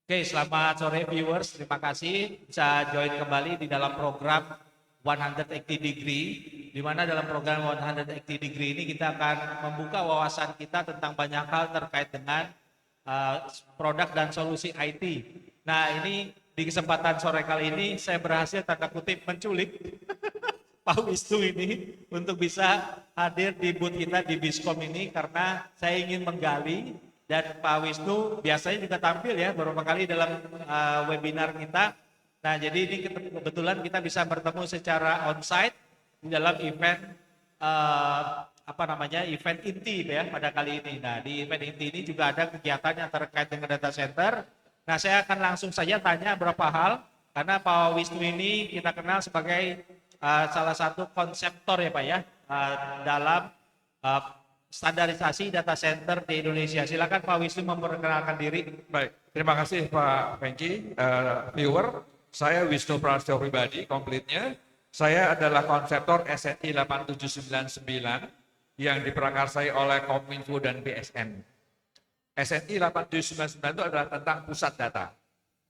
Oke, selamat sore viewers. Terima kasih bisa join kembali di dalam program 180 Degree, di mana dalam program 180 Degree ini kita akan membuka wawasan kita tentang banyak hal terkait dengan produk dan solusi IT. Nah, ini di kesempatan sore kali ini saya berhasil tanda kutip menculik Pak Wisnu ini untuk bisa hadir di booth kita di Biskom ini karena saya ingin menggali dan Pak Wisnu biasanya juga tampil ya beberapa kali dalam webinar kita. Nah, jadi ini kebetulan kita bisa bertemu secara onsite di dalam event event inti ya pada kali ini. Nah, di event inti ini juga ada kegiatan yang terkait dengan data center. Nah, saya akan langsung saja tanya beberapa hal karena Pak Wisnu ini kita kenal sebagai salah satu konseptor ya Pak ya dalam standarisasi data center di Indonesia. Silakan Pak Wisnu memperkenalkan diri. Baik, terima kasih Pak Pengki. Viewer, saya Wisnu Prasetyo pribadi, komplitnya. Saya adalah konseptor SNI 8799 yang diprakarsai oleh Kominfo dan BSN. SNI 8799 itu adalah tentang pusat data.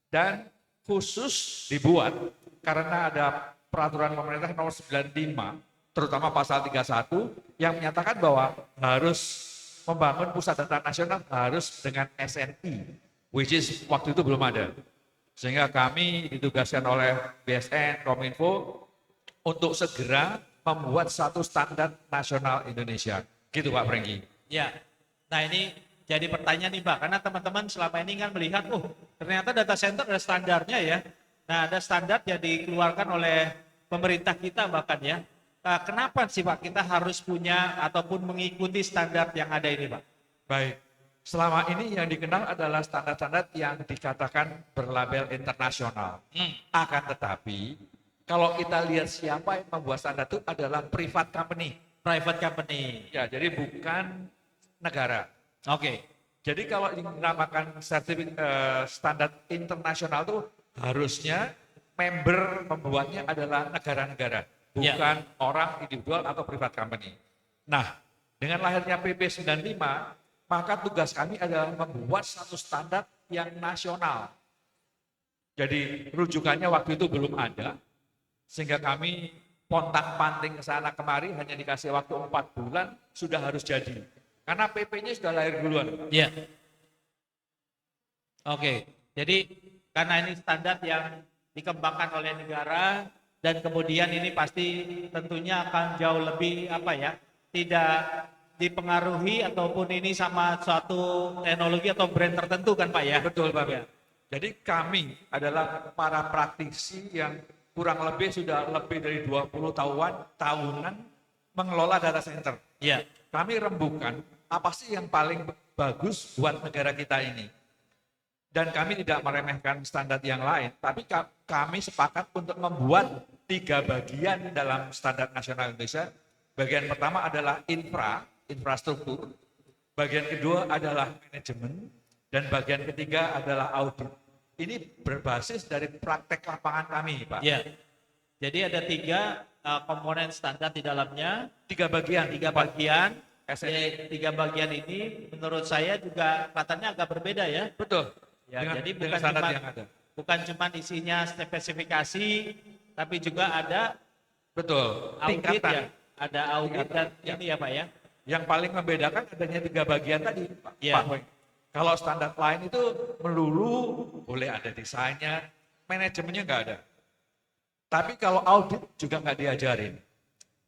Dan khusus dibuat karena ada peraturan pemerintah nomor 95, terutama pasal 31, yang menyatakan bahwa harus membangun pusat data nasional harus dengan SNI, which is waktu itu belum ada. Sehingga kami ditugaskan oleh BSN, Kominfo, untuk segera membuat satu standar nasional Indonesia. Gitu Pak Prengki. Ya, nah ini jadi pertanyaan nih Pak, karena teman-teman selama ini kan melihat, ternyata data center ada standarnya ya. Nah, ada standar yang dikeluarkan oleh pemerintah kita bahkan ya. Nah, kenapa sih Pak kita harus punya ataupun mengikuti standar yang ada ini Pak? Baik, selama ini yang dikenal adalah standar-standar yang dikatakan berlabel internasional. Akan tetapi, kalau kita lihat siapa yang membuat standar itu adalah private company. Private company. Ya, jadi bukan negara. Oke. Jadi kalau dinamakan standar internasional itu harusnya member membuatnya adalah negara-negara, bukan orang individual atau private company. Nah, dengan lahirnya PP 95, maka tugas kami adalah membuat satu standar yang nasional. Jadi rujukannya waktu itu belum ada, sehingga kami pontang-panting ke sana kemari hanya dikasih waktu 4 bulan sudah harus jadi. Karena PP-nya sudah lahir duluan. Iya. Oke, jadi karena ini standar yang dikembangkan oleh negara dan kemudian ini pasti tentunya akan jauh lebih tidak dipengaruhi ataupun ini sama suatu teknologi atau brand tertentu kan Pak ya? Betul Pak. Ya. Jadi kami adalah para praktisi yang kurang lebih sudah lebih dari 20 tahunan mengelola data center. Iya. Kami rembukan apa sih yang paling bagus buat negara kita ini. Dan kami tidak meremehkan standar yang lain, tapi kami sepakat untuk membuat 3 bagian dalam standar nasional Indonesia. Bagian pertama adalah infrastruktur, bagian kedua adalah manajemen, dan bagian ketiga adalah audit. Ini berbasis dari praktek lapangan kami, Pak. Ya. Jadi ada 3 komponen standar di dalamnya. 3 bagian. 3 bagian. SNI. 3 bagian ini menurut saya juga katanya agak berbeda ya. Betul. Ya, dengan, jadi bukan cuma isinya spesifikasi, tapi juga ada betul audit tingkatan. ya, ada audit dan ini ya Pak ya. Yang paling membedakan adanya 3 bagian tadi, Pak. Ya. Kalau standar lain itu melulu boleh ada desainnya, manajemennya nggak ada. Tapi kalau audit juga nggak diajarin.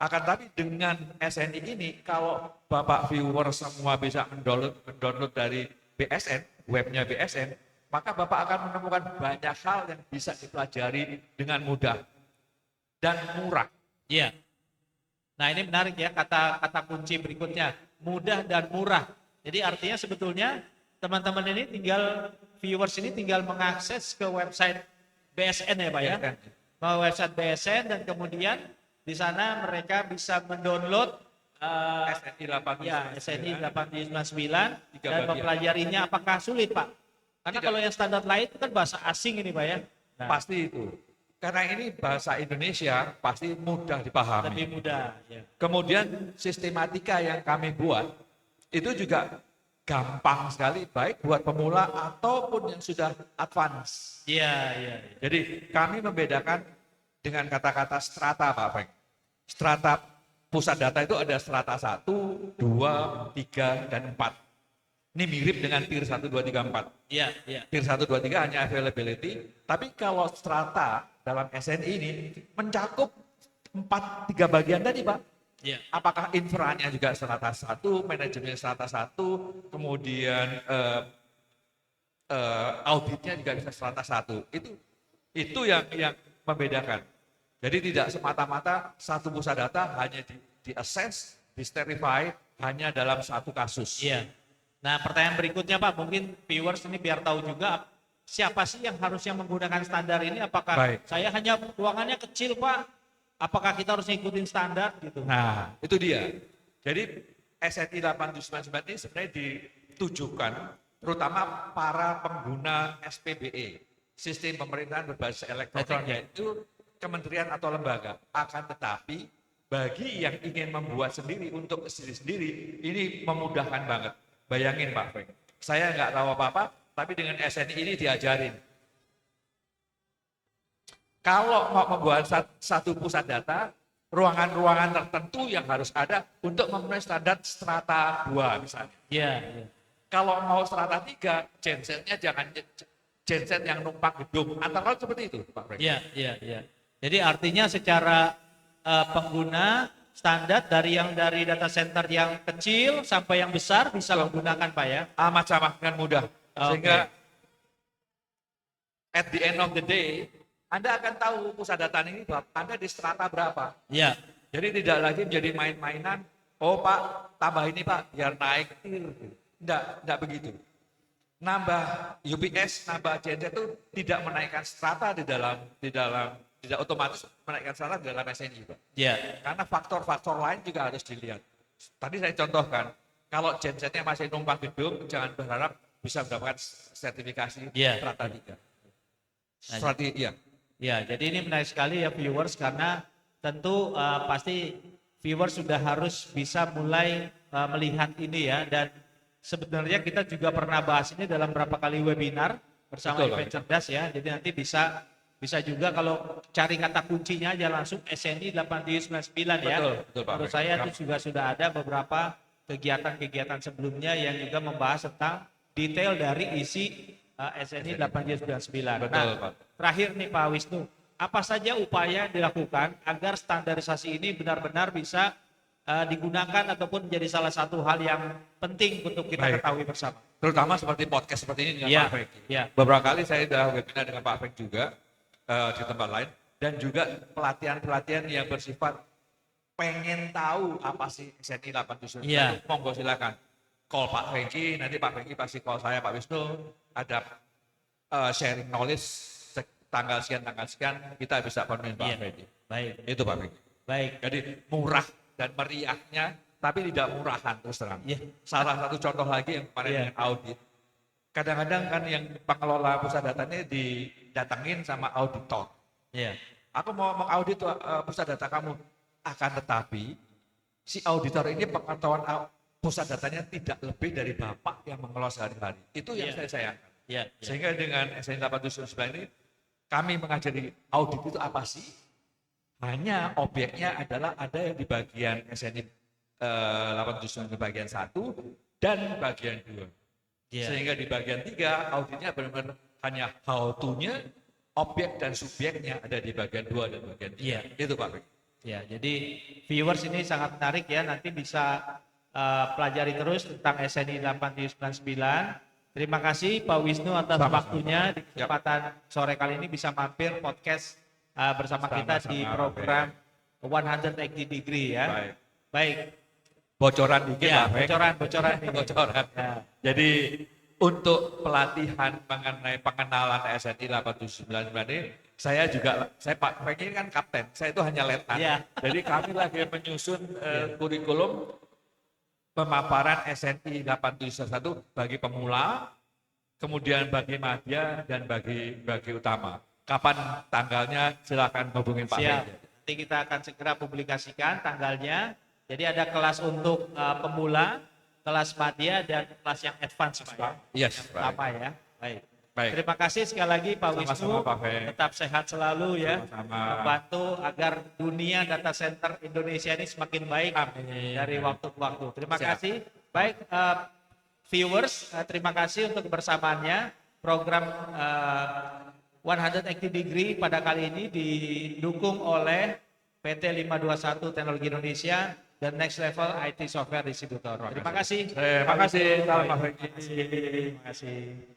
Akan tapi dengan SNI ini, kalau Bapak viewer semua bisa mendownload dari BSN, webnya BSN, maka Bapak akan menemukan banyak hal yang bisa dipelajari dengan mudah dan murah. Iya. Nah ini menarik ya kata kunci berikutnya, mudah dan murah. Jadi artinya sebetulnya teman-teman ini viewers ini tinggal mengakses ke website BSN ya Pak ya. Ke website BSN dan kemudian di sana mereka bisa mendownload SNI 899 dan mempelajarinya. Apakah sulit Pak? Karena kalau yang standar lain itu kan bahasa asing ini Pak ya. Nah, pasti itu. Karena ini bahasa Indonesia pasti mudah dipahami. Lebih mudah. Ya. Kemudian sistematika yang kami buat itu juga gampang sekali, baik buat pemula ataupun yang sudah advance. Iya, iya. Jadi kami membedakan dengan kata-kata strata Pak Frank. Strata pusat data itu ada strata 1, 2, 3, dan 4. Ini mirip dengan tier 1, 2, 3, 4. Iya, iya. Tier 1, 2, 3 hanya availability, tapi kalau strata dalam SNI ini mencakup 3 bagian tadi Pak. Iya. Apakah infranya juga strata 1, manajemen strata 1, kemudian auditnya juga bisa strata 1. Itu yang membedakan. Jadi tidak semata-mata satu pusat data hanya di-assess, di-verify hanya dalam satu kasus. Iya. Nah, pertanyaan berikutnya Pak, mungkin viewers ini biar tahu juga siapa sih yang harusnya menggunakan standar ini? Apakah Baik. saya hanya ruangannya kecil Pak? Apakah kita harus ngikutin standar gitu? Nah, itu dia. Jadi SNI 899 ini sebenarnya ditujukan terutama para pengguna SPBE, sistem pemerintahan berbasis elektronik, yaitu kementerian atau lembaga. Akan tetapi bagi yang ingin membuat sendiri untuk sendiri-sendiri, ini memudahkan banget. Bayangin Pak Frank, saya nggak tahu apa-apa, tapi dengan SNI ini diajarin. Kalau mau membuat satu pusat data, ruangan-ruangan tertentu yang harus ada untuk memenuhi standar strata 2 misalnya. Iya, iya. Kalau mau strata 3, gensetnya jangan genset yang numpang gedung. Antara lain seperti itu, Pak Frank. Iya, iya, iya. Jadi artinya secara pengguna standar dari data center yang kecil sampai yang besar bisa menggunakan Pak ya? Amat sama dengan mudah. Sehingga at the end of the day, Anda akan tahu pusat data ini Anda di strata berapa. Iya. Jadi tidak lagi menjadi main-mainan, oh Pak, tambah ini Pak, biar naik. Tidak begitu. Nambah UPS, nambah genset itu tidak menaikkan strata tidak otomatis menaikkan strata di dalam SNI Pak. Iya. Karena faktor-faktor lain juga harus dilihat. Tadi saya contohkan, kalau gensetnya masih numpang gedung, jangan berharap bisa mendapatkan sertifikasi strata 3. Strategi, iya. Ya, jadi ini menarik sekali ya viewers karena tentu pasti viewers sudah harus bisa mulai melihat ini ya, dan sebenarnya kita juga pernah bahas ini dalam beberapa kali webinar bersama Event Cerdas ya. Jadi nanti bisa juga kalau cari kata kuncinya aja langsung SNI 899 ya. Betul, Pak. Menurut saya itu juga sudah ada beberapa kegiatan-kegiatan sebelumnya yang juga membahas tentang detail dari isi SNI 899. Betul, Nah, Pak. terakhir nih Pak Wisnu, apa saja upaya yang dilakukan agar standarisasi ini benar-benar bisa digunakan ataupun menjadi salah satu hal yang penting untuk kita ketahui bersama? Terutama seperti podcast seperti ini dengan Pak Frank. Ya. Beberapa kali saya sudah webinar dengan Pak Frank juga di tempat lain, dan juga pelatihan-pelatihan yang bersifat pengen tahu apa sih SNI 879. Iya. Monggo silakan call Pak Franky, nanti Pak Franky pasti call saya Pak Wisnu, ada sharing knowledge tanggal sekian kita bisa penuhi Pak Franky. Baik. Itu Pak Franky. Baik. Jadi murah dan meriahnya, tapi tidak murahan terus terang. Salah satu contoh lagi yang kemarin dengan audit. Kadang-kadang kan yang pengelola pusat datanya didatengin sama auditor. Iya. Aku mau mengaudit pusat data kamu. Akan tetapi si auditor ini pengetahuan pusat datanya tidak lebih dari Bapak yang mengelola sehari-hari. Itu yang saya sayangkan. Sehingga dengan SNI 879 ini kami mengajari audit itu apa sih? Hanya objeknya adalah ada yang di bagian SNI 879 di bagian 1 dan bagian 2. Sehingga di bagian 3 auditnya benar-benar hanya how to-nya, objek dan subjeknya ada di bagian 2 dan bagian 3. Itu Pak. Ya, jadi viewers ini sangat menarik ya, nanti bisa pelajari terus tentang SNI 899. Terima kasih Pak Wisnu atas waktunya di kesempatan sore kali ini bisa mampir podcast bersama kita di program 180 Degree ya. Baik. Bocoran dikit Ya, Pak. bocoran. Ya. Jadi untuk pelatihan mengenai pengenalan SNI 879 ini, saya Pak Franky ini kan kapten, saya itu hanya letnan. Jadi kami lagi menyusun kurikulum pemaparan SNI 871 bagi pemula, kemudian bagi madya dan bagi utama. Kapan tanggalnya silakan hubungi Pak Franky. Nanti kita akan segera publikasikan tanggalnya. Jadi ada kelas untuk pemula, kelas madya dan kelas yang advance Pak ya. Yes, Yang pertama ya. Baik. Baik. Terima kasih sekali lagi Pak Sama-sama, Wisnu. Pak Fe. Tetap sehat selalu ya. Sama-sama. Membantu agar dunia data center Indonesia ini semakin baik Amin. dari waktu ke waktu. Terima Siap. kasih. Baik, viewers, terima kasih untuk kebersamaannya. Program 180 Degree pada kali ini didukung oleh PT 521 Teknologi Indonesia dan Next Level IT Software Distributor. Terima kasih. Terima kasih. Salam Pak Fe. Terima kasih.